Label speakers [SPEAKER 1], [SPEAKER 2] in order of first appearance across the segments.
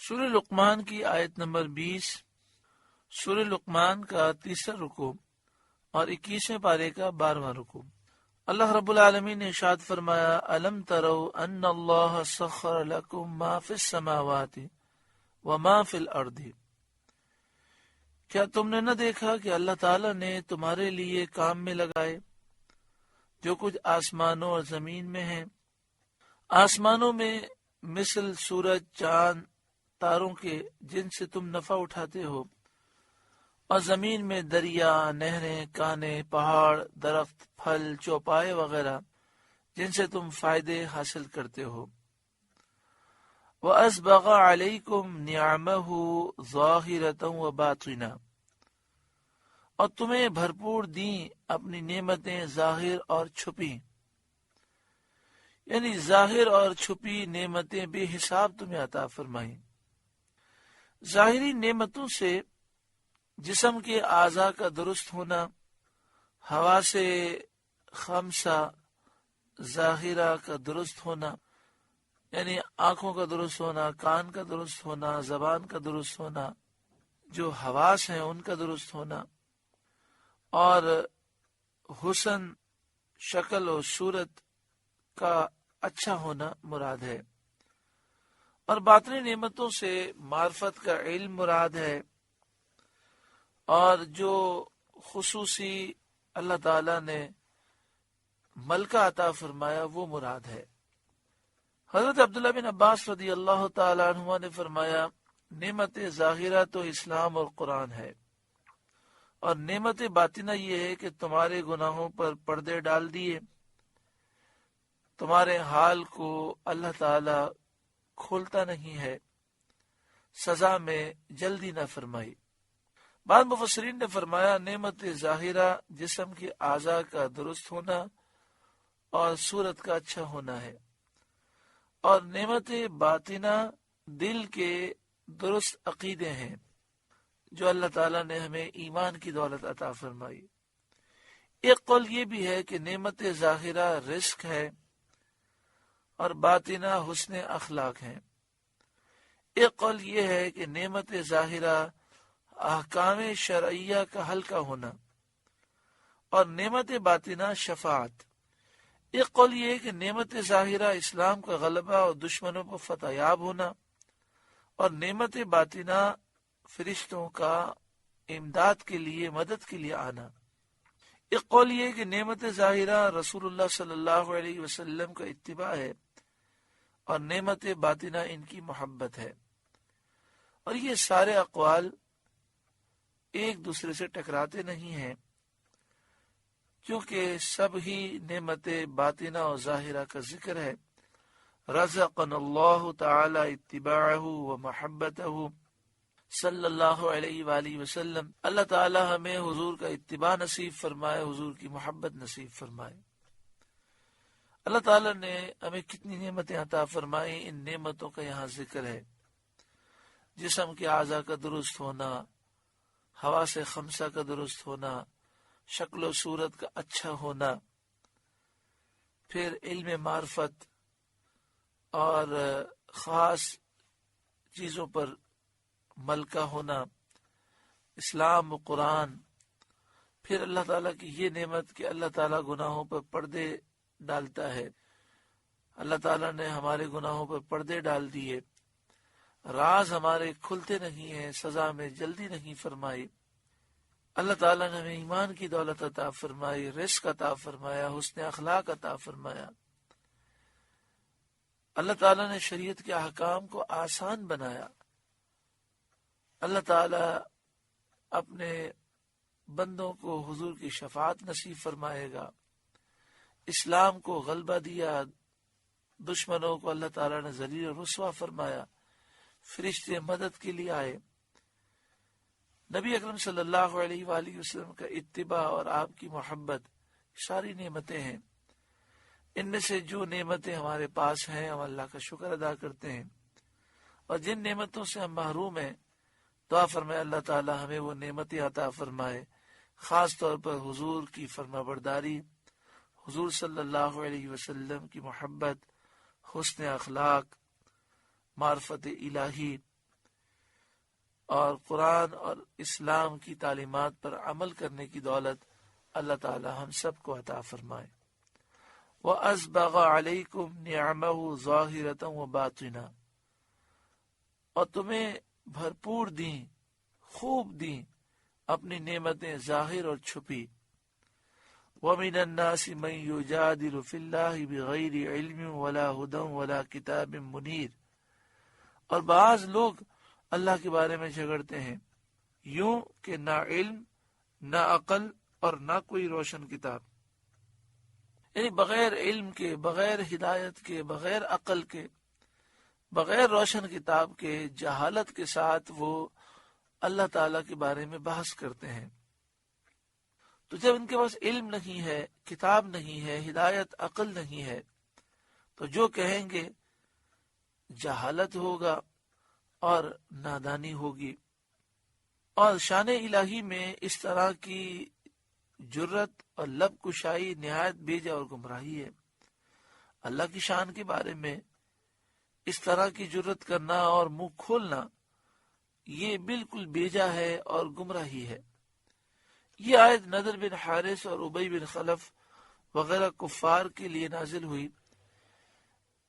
[SPEAKER 1] سورہ لقمان کی آیت نمبر 20، سورہ لقمان کا تیسرا رکوع اور 21ویں پارے کا 12واں رکوع۔ اللہ رب العالمین نے ارشاد فرمایا، الم تروا ان اللہ سخر لکم ما فی السماوات وما فی الارض، کیا تم نے نہ دیکھا کہ اللہ تعالیٰ نے تمہارے لیے کام میں لگائے جو کچھ آسمانوں اور زمین میں ہیں۔ آسمانوں میں مثل سورج، چاند، تاروں کے جن سے تم نفع اٹھاتے ہو، اور زمین میں دریا، نہریں، کانے، پہاڑ، درخت، پھل، چوپائے وغیرہ جن سے تم فائدے حاصل کرتے ہو۔ وَأَسْبَغَ عَلَيْكُمْ نِعَمَهُ ظَاهِرَةً وَبَاطِنَةً، اور تمہیں بھرپور دیں اپنی نعمتیں ظاہر اور چھپی، یعنی ظاہر اور چھپی نعمتیں بے حساب تمہیں عطا فرمائیں۔ ظاہری نعمتوں سے جسم کے اعضاء کا درست ہونا، حواس خمسہ ظاہرہ کا درست ہونا، یعنی آنکھوں کا درست ہونا، کان کا درست ہونا، زبان کا درست ہونا، جو حواس ہیں ان کا درست ہونا، اور حسن شکل و صورت کا اچھا ہونا مراد ہے، اور باطنی نعمتوں سے معرفت کا علم مراد ہے، اور جو خصوصی اللہ تعالی نے ملکہ عطا فرمایا وہ مراد ہے۔ حضرت عبداللہ بن عباس رضی اللہ تعالی عنہما نے فرمایا، نعمت ظاہرہ تو اسلام اور قرآن ہے، اور نعمت باطنہ یہ ہے کہ تمہارے گناہوں پر پردے ڈال دیے، تمہارے حال کو اللہ تعالی کھولتا نہیں ہے، سزا میں جلدی نہ فرمائی۔ بعض مفسرین نے فرمایا، نعمت ظاہرہ جسم کے اعضاء کا درست ہونا اور صورت کا اچھا ہونا ہے، اور نعمت باطنہ دل کے درست عقیدے ہیں جو اللہ تعالیٰ نے ہمیں ایمان کی دولت عطا فرمائی۔ ایک قول یہ بھی ہے کہ نعمت ظاہرہ رزق ہے اور باطنہ حسن اخلاق ہیں۔ ایک قول یہ ہے کہ نعمت ظاہرہ احکام شرعیہ کا ہلکا ہونا، اور نعمت باطنہ شفاعت۔ ایک قول یہ ہے کہ نعمت ظاہرہ اسلام کا غلبہ اور دشمنوں پر فتح یاب ہونا، اور نعمت باطنہ فرشتوں کا امداد کے لیے، مدد کے لیے آنا۔ ایک قول یہ ہے کہ نعمت ظاہرہ رسول اللہ صلی اللہ علیہ وسلم کا اتباع ہے، اور نعمت باطنہ ان کی محبت ہے۔ اور یہ سارے اقوال ایک دوسرے سے ٹکراتے نہیں ہیں، کیونکہ سب ہی نعمت باطنہ اور ظاہرہ کا ذکر ہے۔ رزقنا اللہ تعالی اتباعہ و محبتہ صلی اللہ علیہ وآلہ وسلم، اللہ تعالی ہمیں حضور کا اتباع نصیب فرمائے، حضور کی محبت نصیب فرمائے۔ اللہ تعالی نے ہمیں کتنی نعمتیں عطا فرمائی، ان نعمتوں کا یہاں ذکر ہے۔ جسم کے اعضاء کا درست ہونا، حواس خمسہ کا درست ہونا، شکل و صورت کا اچھا ہونا، پھر علم معرفت اور خاص چیزوں پر ملکہ ہونا، اسلام و قرآن، پھر اللہ تعالیٰ کی یہ نعمت کہ اللہ تعالیٰ گناہوں پر پردے ڈالتا ہے۔ اللہ تعالیٰ نے ہمارے گناہوں پر پردے ڈال دیے، راز ہمارے کھلتے نہیں ہیں، سزا میں جلدی نہیں فرمائی۔ اللہ تعالیٰ نے ہمیں ایمان کی دولت عطا فرمائی، رزق عطا فرمایا، حسن اخلاق عطا فرمایا۔ اللہ تعالیٰ نے شریعت کے احکام کو آسان بنایا۔ اللہ تعالیٰ اپنے بندوں کو حضور کی شفاعت نصیب فرمائے گا۔ اسلام کو غلبہ دیا، دشمنوں کو اللہ تعالیٰ نے ذلیل و رسوا فرمایا، فرشتے مدد کے لیے آئے۔ نبی اکرم صلی اللہ علیہ وآلہ وسلم کا اتباع اور آپ کی محبت ساری نعمتیں ہیں۔ ان میں سے جو نعمتیں ہمارے پاس ہیں ہم اللہ کا شکر ادا کرتے ہیں، اور جن نعمتوں سے ہم محروم ہیں دعا فرمائے اللہ تعالی ہمیں وہ نعمتیں عطا فرمائے، خاص طور پر حضور کی فرما برداری، حضور صلی اللہ علیہ وسلم کی محبت، حسن اخلاق، معرفت الہی، اور قرآن اور اسلام کی تعلیمات پر عمل کرنے کی دولت اللہ تعالی ہم سب کو عطا فرمائے۔ وَأَسْبَغَ عَلَيْكُمْ نِعَمَهُ ظَاهِرَةً وَبَاطِنًا، اور تمہیں بھرپور دیں، خوب دیں اپنی نعمتیں ظاہر اور چھپی۔ وَمِنَ النَّاسِ مَن يُجَادِلُ فِي اللَّهِ بِغَيْرِ عِلْمٍ وَلَا هُدًى وَلَا كِتَابٍ مُنِيرٍ، اور بعض لوگ اللہ کے بارے میں جھگڑتے ہیں یوں کہ نہ علم، نہ عقل اور نہ کوئی روشن کتاب، یعنی بغیر علم کے، بغیر ہدایت کے، بغیر عقل کے، بغیر روشن کتاب کے، جہالت کے ساتھ وہ اللہ تعالیٰ کے بارے میں بحث کرتے ہیں۔ تو جب ان کے پاس علم نہیں ہے، کتاب نہیں ہے، ہدایت، عقل نہیں ہے، تو جو کہیں گے جہالت ہوگا اور نادانی ہوگی۔ اور شان الہی میں اس طرح کی جرت اور لب کشائی نہایت بیجا اور گمراہی ہے۔ اللہ کی شان کے بارے میں اس طرح کی جرت کرنا اور منہ کھولنا یہ بالکل بیجا ہے اور گمراہی ہے۔ یہ آیت نضر بن حارث اور ابی بن خلف وغیرہ کفار کے لیے نازل ہوئی،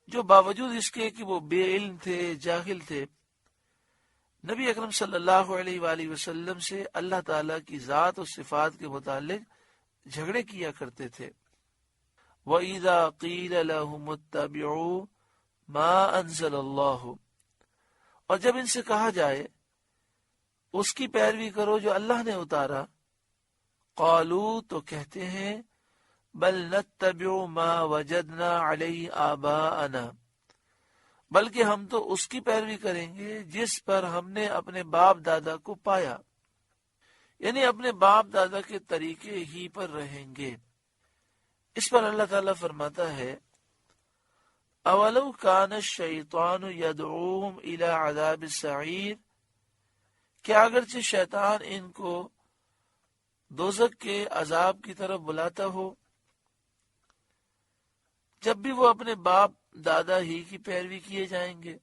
[SPEAKER 1] جو باوجود اس کے کہ وہ بے علم تھے، جاہل تھے، نبی اکرم صلی اللہ علیہ وآلہ وسلم سے اللہ تعالیٰ کی ذات اور صفات کے متعلق جھگڑے کیا کرتے تھے۔ وَإِذَا قِيلَ لَهُمُ اتَّبِعُوا مَا أَنزَلَ اللَّهُ، اور جب ان سے کہا جائے اس کی پیروی کرو جو اللہ نے اتارا، قالوا، تو کہتے ہیں، بل نتبع ما وجدنا علیہ آباءنا، بلکہ ہم تو اس کی پیروی کریں گے جس پر ہم نے اپنے باپ دادا کو پایا، یعنی اپنے باپ دادا کے طریقے ہی پر رہیں گے۔ اس پر اللہ تعالیٰ فرماتا ہے، اولو کان الشیطان یدعوہم الی عذاب السعیر، کہ اگرچہ شیطان ان کو دوزخ کے عذاب کی طرف بلاتا ہو، جب بھی وہ اپنے باپ دادا ہی کی پیروی کیے جائیں گے،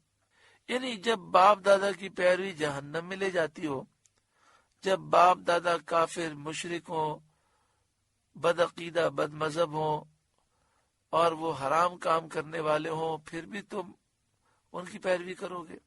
[SPEAKER 1] یعنی جب باپ دادا کی پیروی جہنم میں لے جاتی ہو، جب باپ دادا کافر، مشرک ہوں، بدعقیدہ، بد مذہب ہوں اور وہ حرام کام کرنے والے ہوں، پھر بھی تم ان کی پیروی کرو گے۔